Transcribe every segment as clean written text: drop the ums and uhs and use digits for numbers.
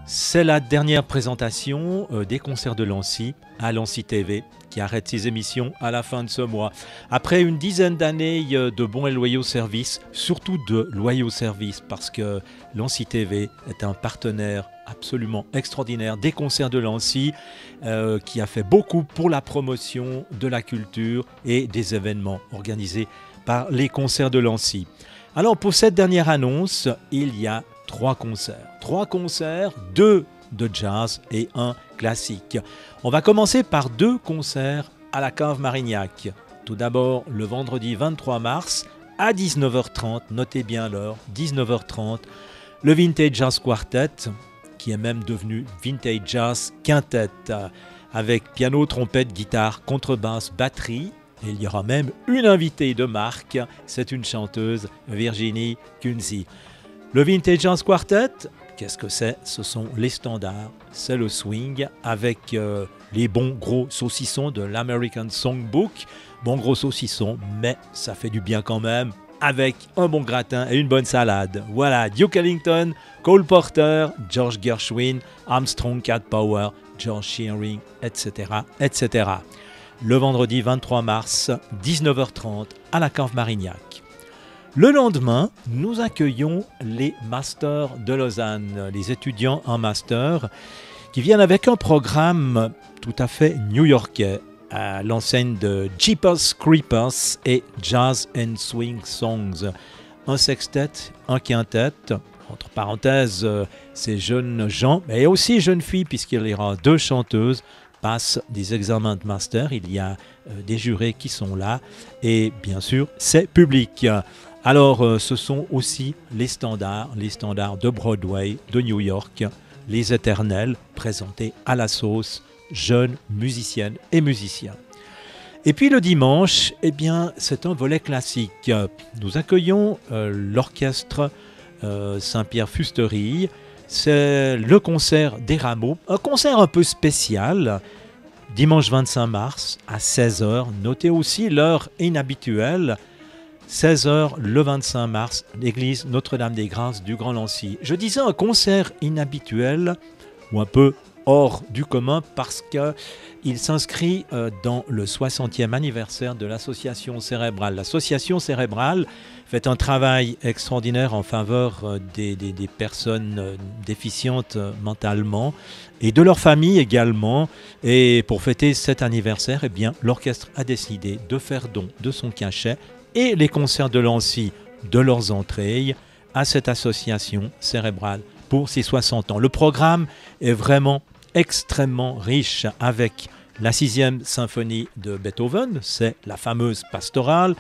C'est la dernière présentation des concerts de Lancy à Lancy TV qui arrête ses émissions à la fin de ce mois. Après une dizaine d'années de bons et loyaux services, surtout de loyaux services parce que Lancy TV est un partenaire absolument extraordinaire des concerts de Lancy qui a fait beaucoup pour la promotion de la culture et des événements organisés par les concerts de Lancy. Alors pour cette dernière annonce, il y a trois concerts, deux de jazz et un classique. On va commencer par deux concerts à la Cave Marignac. Tout d'abord, le vendredi 23 mars à 19h30, notez bien l'heure, 19h30, le Vintage Jazz Quartet, qui est même devenu Vintage Jazz Quintet, avec piano, trompette, guitare, contrebasse, batterie. Et il y aura même une invitée de marque, c'est une chanteuse, Virginie Kunzi. Le Vintage Jazz Quartet, qu'est-ce que c'est? Ce sont les standards, c'est le swing avec les bons gros saucissons de l'American Songbook. Bon gros saucissons, mais ça fait du bien quand même, avec un bon gratin et une bonne salade. Voilà, Duke Ellington, Cole Porter, George Gershwin, Armstrong, Cat Power, George Shearing, etc., etc. Le vendredi 23 mars, 19h30, à la Cave Marignac. Le lendemain, nous accueillons les Masters de Lausanne, les étudiants en master, qui viennent avec un programme tout à fait new-yorkais, à l'enseigne de Jeepers Creepers et Jazz and Swing Songs. Un sextet, un quintet, entre parenthèses, ces jeunes gens, mais aussi jeunes filles, puisqu'il y aura deux chanteuses, passent des examens de master, il y a des jurés qui sont là, et bien sûr, c'est public. Alors, ce sont aussi les standards de Broadway, de New York, les éternels, présentés à la sauce, jeunes musiciennes et musiciens. Et puis le dimanche, eh bien, c'est un volet classique. Nous accueillons l'orchestre Saint-Pierre Fusterie. C'est le concert des Rameaux, un concert un peu spécial, dimanche 25 mars à 16h. Notez aussi l'heure inhabituelle, 16h le 25 mars, l'église Notre-Dame-des-Grâces du Grand Lancy. Je disais un concert inhabituel ou un peu hors du commun parce qu'il s'inscrit dans le 60e anniversaire de l'Association Cérébrale. L'Association Cérébrale fait un travail extraordinaire en faveur des personnes déficientes mentalement et de leurs familles également. Et pour fêter cet anniversaire, eh bien, l'orchestre a décidé de faire don de son cachet et les concerts de Lancy de leurs entrées à cette association cérébrale pour ses 60 ans. Le programme est vraiment extrêmement riche avec la 6e symphonie de Beethoven, c'est la fameuse pastorale.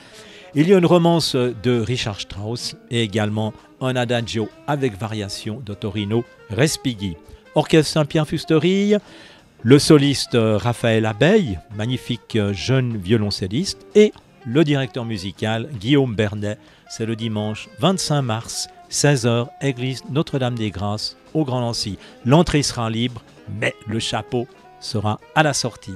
Il y a une romance de Richard Strauss et également un adagio avec variation de Torino Respighi. Orchestre Saint-Pierre Fusterie, le soliste Raphaël Abeille, magnifique jeune violoncelliste, et le directeur musical Guillaume Bernet. C'est le dimanche 25 mars, 16h, église Notre-Dame-des-Grâces au Grand Lancy. L'entrée sera libre, mais le chapeau sera à la sortie.